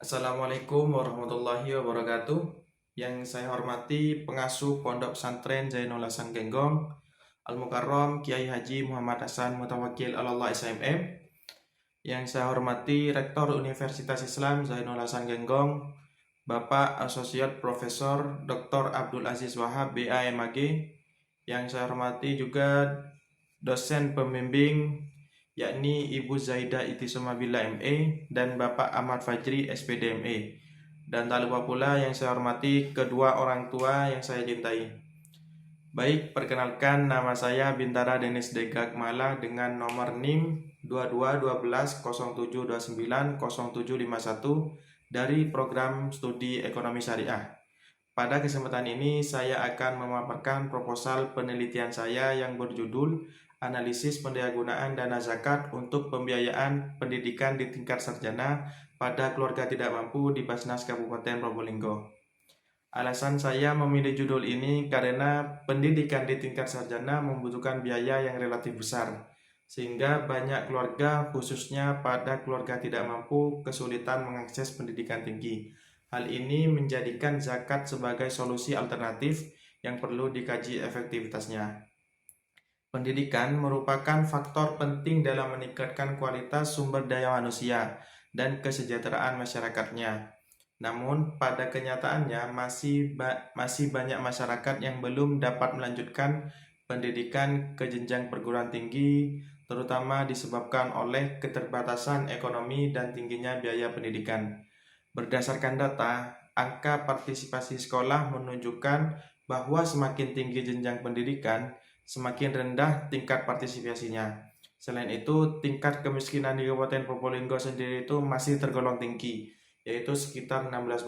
Assalamualaikum warahmatullahi wabarakatuh. Yang saya hormati pengasuh Pondok Pesantren Zainul Hasan Genggong, Al-Mukarram Kiai Haji Muhammad Hasan Mutawakil Allah SMM. Yang saya hormati Rektor Universitas Islam Zainul Hasan Genggong, Bapak Asosiat Profesor Dr. Abdul Aziz Wahab BAMAG. Yang saya hormati juga dosen pembimbing yakni Ibu Zaidah Itisomabila MA dan Bapak Ahmad Fajri SPD MA. Dan tak lupa pula yang saya hormati kedua orang tua yang saya cintai. Baik, perkenalkan nama saya Bintara Denis Degagmala dengan nomor NIM 221207290751 dari program studi ekonomi syariah. Pada kesempatan ini saya akan memaparkan proposal penelitian saya yang berjudul Analisis Pendayagunaan Dana Zakat untuk Pembiayaan Pendidikan di Tingkat Sarjana pada Keluarga Tidak Mampu di Basnas Kabupaten Probolinggo. Alasan saya memilih judul ini karena pendidikan di tingkat sarjana membutuhkan biaya yang relatif besar, sehingga banyak keluarga, khususnya pada keluarga tidak mampu, kesulitan mengakses pendidikan tinggi. Hal ini menjadikan zakat sebagai solusi alternatif yang perlu dikaji efektivitasnya. Pendidikan merupakan faktor penting dalam meningkatkan kualitas sumber daya manusia dan kesejahteraan masyarakatnya. Namun, pada kenyataannya masih banyak masyarakat yang belum dapat melanjutkan pendidikan ke jenjang perguruan tinggi, terutama disebabkan oleh keterbatasan ekonomi dan tingginya biaya pendidikan. Berdasarkan data, angka partisipasi sekolah menunjukkan bahwa semakin tinggi jenjang pendidikan, semakin rendah tingkat partisipasinya. Selain itu, tingkat kemiskinan di Kabupaten Probolinggo sendiri itu masih tergolong tinggi, yaitu sekitar 16%.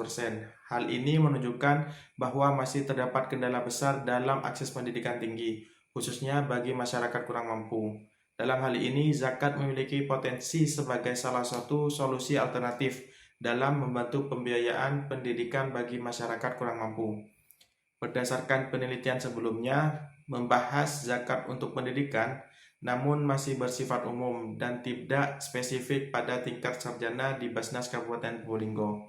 Hal ini menunjukkan bahwa masih terdapat kendala besar dalam akses pendidikan tinggi, khususnya bagi masyarakat kurang mampu. Dalam hal ini, zakat memiliki potensi sebagai salah satu solusi alternatif dalam membantu pembiayaan pendidikan bagi masyarakat kurang mampu. Berdasarkan penelitian sebelumnya, membahas zakat untuk pendidikan, namun masih bersifat umum dan tidak spesifik pada tingkat sarjana di Basnas Kabupaten Probolinggo.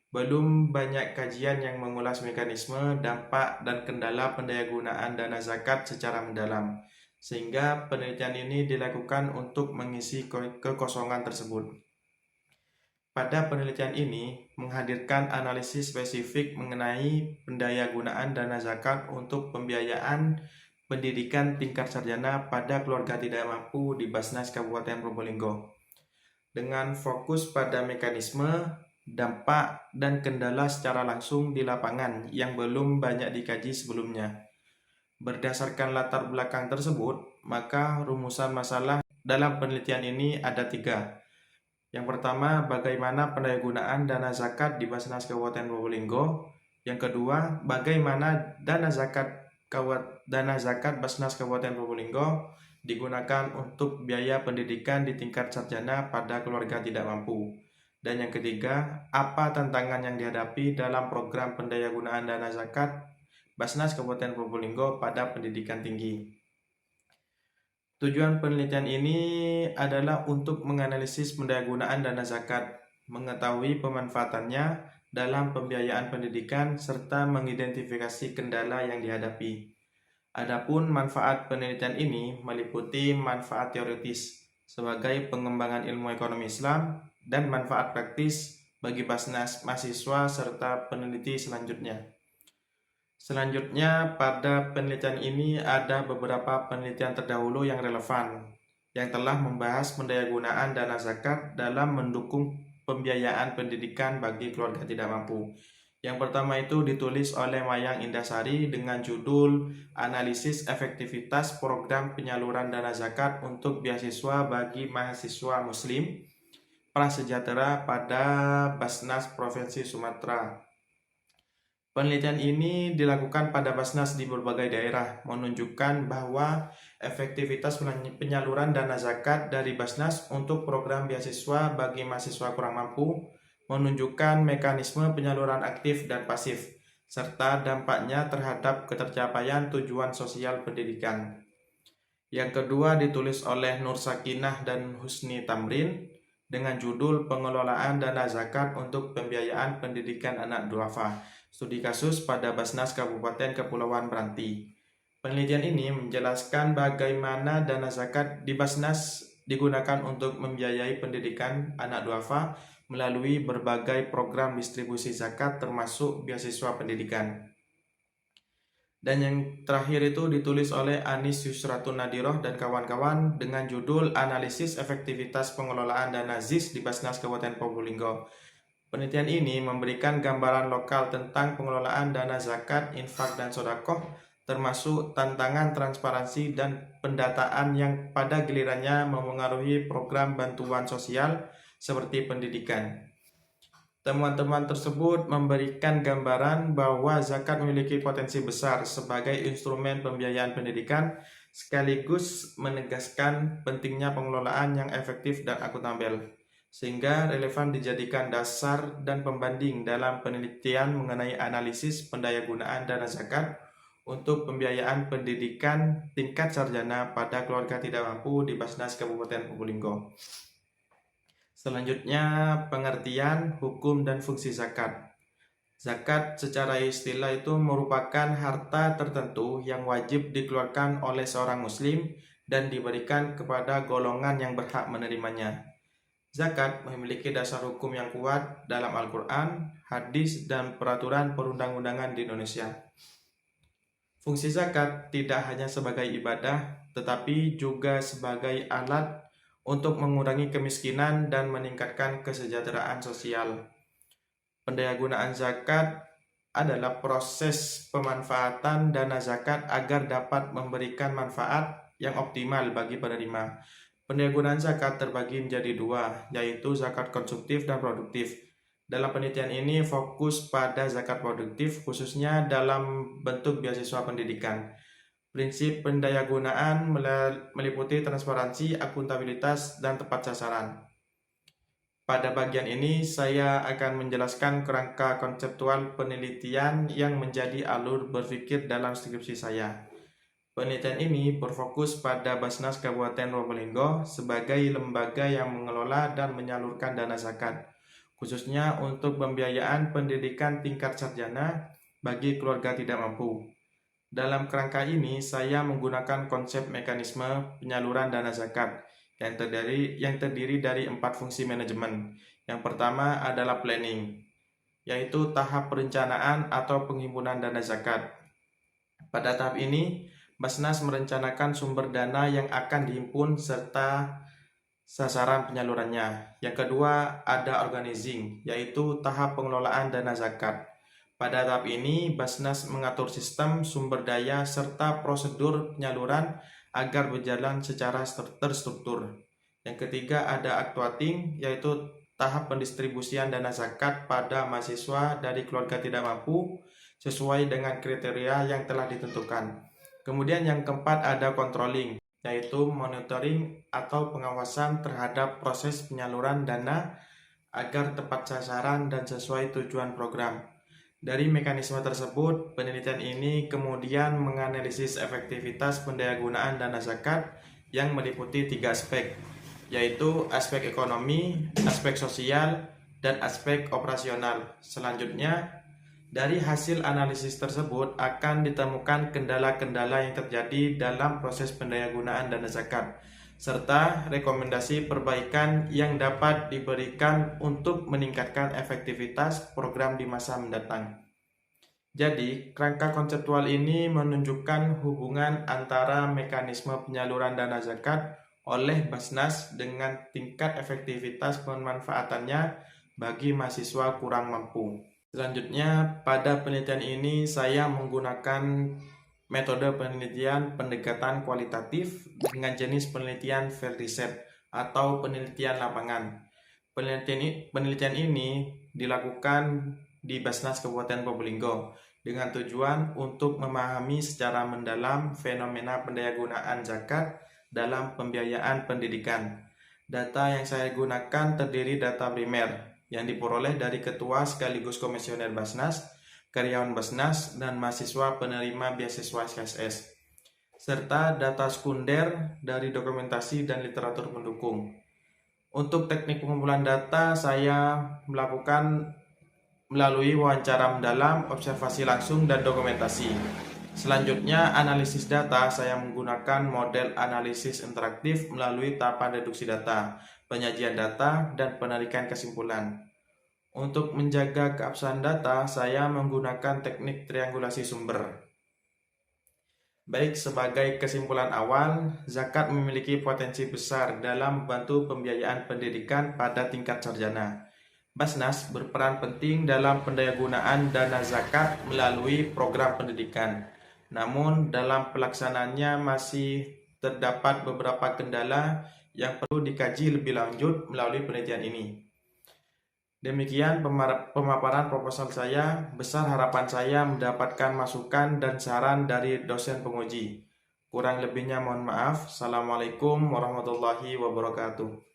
Belum banyak kajian yang mengulas mekanisme, dampak, dan kendala pendayagunaan dana zakat secara mendalam, sehingga penelitian ini dilakukan untuk mengisi kekosongan tersebut. Pada penelitian ini menghadirkan analisis spesifik mengenai pendayagunaan dana zakat untuk pembiayaan pendidikan tingkat sarjana pada keluarga tidak mampu di Basnas Kabupaten Probolinggo. Dengan fokus pada mekanisme, dampak, dan kendala secara langsung di lapangan yang belum banyak dikaji sebelumnya. Berdasarkan latar belakang tersebut, maka rumusan masalah dalam penelitian ini ada 3. Yang pertama, bagaimana pendayagunaan dana zakat di Basnas Kabupaten Probolinggo. Yang kedua, bagaimana dana zakat Basnas Kabupaten Probolinggo digunakan untuk biaya pendidikan di tingkat sarjana pada keluarga tidak mampu. Dan yang ketiga, apa tantangan yang dihadapi dalam program pendayagunaan dana zakat Basnas Kabupaten Probolinggo pada pendidikan tinggi. Tujuan penelitian ini adalah untuk menganalisis pendayagunaan dana zakat, mengetahui pemanfaatannya dalam pembiayaan pendidikan, serta mengidentifikasi kendala yang dihadapi. Adapun manfaat penelitian ini meliputi manfaat teoritis sebagai pengembangan ilmu ekonomi Islam dan manfaat praktis bagi Basnas, mahasiswa, serta peneliti selanjutnya. Selanjutnya, pada penelitian ini ada beberapa penelitian terdahulu yang relevan yang telah membahas pendayagunaan dana zakat dalam mendukung pembiayaan pendidikan bagi keluarga tidak mampu. Yang pertama itu ditulis oleh Mayang Indasari dengan judul Analisis Efektivitas Program Penyaluran Dana Zakat untuk Beasiswa bagi Mahasiswa Muslim Prasejahtera pada Basnas Provinsi Sumatera. Penelitian ini dilakukan pada Basnas di berbagai daerah, menunjukkan bahwa efektivitas penyaluran dana zakat dari Basnas untuk program beasiswa bagi mahasiswa kurang mampu menunjukkan mekanisme penyaluran aktif dan pasif, serta dampaknya terhadap ketercapaian tujuan sosial pendidikan. Yang kedua ditulis oleh Nur Sakinah dan Husni Tamrin dengan judul Pengelolaan Dana Zakat untuk Pembiayaan Pendidikan Anak Duafa, studi kasus pada Basnas Kabupaten Kepulauan Meranti. Penelitian ini menjelaskan bagaimana dana zakat di Basnas digunakan untuk membiayai pendidikan anak duafa melalui berbagai program distribusi zakat termasuk beasiswa pendidikan. Dan yang terakhir itu ditulis oleh Anis Yusratun Nadiroh dan kawan-kawan dengan judul Analisis Efektivitas Pengelolaan Dana ZIS di Basnas Kabupaten Probolinggo. Penelitian ini memberikan gambaran lokal tentang pengelolaan dana zakat, infak, dan sodakoh, termasuk tantangan transparansi dan pendataan yang pada gilirannya memengaruhi program bantuan sosial seperti pendidikan. Temuan-temuan tersebut memberikan gambaran bahwa zakat memiliki potensi besar sebagai instrumen pembiayaan pendidikan, sekaligus menegaskan pentingnya pengelolaan yang efektif dan akuntabel, sehingga relevan dijadikan dasar dan pembanding dalam penelitian mengenai analisis pendayagunaan dana zakat untuk pembiayaan pendidikan tingkat sarjana pada keluarga tidak mampu di Basnas Kabupaten Probolinggo. Selanjutnya, pengertian, hukum, dan fungsi zakat. Zakat secara istilah itu merupakan harta tertentu yang wajib dikeluarkan oleh seorang muslim dan diberikan kepada golongan yang berhak menerimanya. Zakat memiliki dasar hukum yang kuat dalam Al-Quran, hadis, dan peraturan perundang-undangan di Indonesia. Fungsi zakat tidak hanya sebagai ibadah, tetapi juga sebagai alat untuk mengurangi kemiskinan dan meningkatkan kesejahteraan sosial. Pendayagunaan zakat adalah proses pemanfaatan dana zakat agar dapat memberikan manfaat yang optimal bagi penerima. Pendayagunaan zakat terbagi menjadi dua, yaitu zakat konsumtif dan produktif. Dalam penelitian ini fokus pada zakat produktif, khususnya dalam bentuk beasiswa pendidikan. Prinsip pendayagunaan meliputi transparansi, akuntabilitas, dan tepat sasaran. Pada bagian ini, saya akan menjelaskan kerangka konseptual penelitian yang menjadi alur berpikir dalam skripsi saya. Penelitian ini berfokus pada Basnas Kabupaten Probolinggo sebagai lembaga yang mengelola dan menyalurkan dana zakat, khususnya untuk pembiayaan pendidikan tingkat sarjana bagi keluarga tidak mampu. Dalam kerangka ini, saya menggunakan konsep mekanisme penyaluran dana zakat yang terdiri dari 4 fungsi manajemen. Yang pertama adalah planning, yaitu tahap perencanaan atau penghimpunan dana zakat. Pada tahap ini, Basnas merencanakan sumber dana yang akan dihimpun serta sasaran penyalurannya. Yang kedua ada organizing, yaitu tahap pengelolaan dana zakat. Pada tahap ini, Basnas mengatur sistem, sumber daya, serta prosedur penyaluran agar berjalan secara terstruktur. Yang ketiga ada actuating, yaitu tahap pendistribusian dana zakat pada mahasiswa dari keluarga tidak mampu sesuai dengan kriteria yang telah ditentukan. Kemudian yang keempat ada controlling, yaitu monitoring atau pengawasan terhadap proses penyaluran dana agar tepat sasaran dan sesuai tujuan program. Dari mekanisme tersebut, penelitian ini kemudian menganalisis efektivitas pendayagunaan dana zakat yang meliputi 3 aspek, yaitu aspek ekonomi, aspek sosial, dan aspek operasional. Selanjutnya, dari hasil analisis tersebut akan ditemukan kendala-kendala yang terjadi dalam proses pendayagunaan dana zakat, serta rekomendasi perbaikan yang dapat diberikan untuk meningkatkan efektivitas program di masa mendatang. Jadi, kerangka konseptual ini menunjukkan hubungan antara mekanisme penyaluran dana zakat oleh Basnas dengan tingkat efektivitas pemanfaatannya bagi mahasiswa kurang mampu. Selanjutnya, pada penelitian ini saya menggunakan metode penelitian pendekatan kualitatif dengan jenis penelitian field research atau penelitian lapangan. Penelitian ini dilakukan di Basnas Kabupaten Probolinggo dengan tujuan untuk memahami secara mendalam fenomena pendayagunaan zakat dalam pembiayaan pendidikan. Data yang saya gunakan terdiri data primer yang diperoleh dari ketua sekaligus komisioner Basnas, karyawan Basnas, dan mahasiswa penerima beasiswa SKSS, serta data sekunder dari dokumentasi dan literatur pendukung. Untuk teknik pengumpulan data, saya melakukan melalui wawancara mendalam, observasi langsung, dan dokumentasi. Selanjutnya, analisis data, saya menggunakan model analisis interaktif melalui tahapan reduksi data, penyajian data, dan penarikan kesimpulan. Untuk menjaga keabsahan data, saya menggunakan teknik triangulasi sumber. Baik, sebagai kesimpulan awal, zakat memiliki potensi besar dalam membantu pembiayaan pendidikan pada tingkat sarjana. Basnas berperan penting dalam pendayagunaan dana zakat melalui program pendidikan. Namun, dalam pelaksanaannya masih terdapat beberapa kendala yang perlu dikaji lebih lanjut melalui penelitian ini. Demikian pemaparan proposal saya. Besar harapan saya mendapatkan masukan dan saran dari dosen penguji. Kurang lebihnya mohon maaf. Assalamualaikum warahmatullahi wabarakatuh.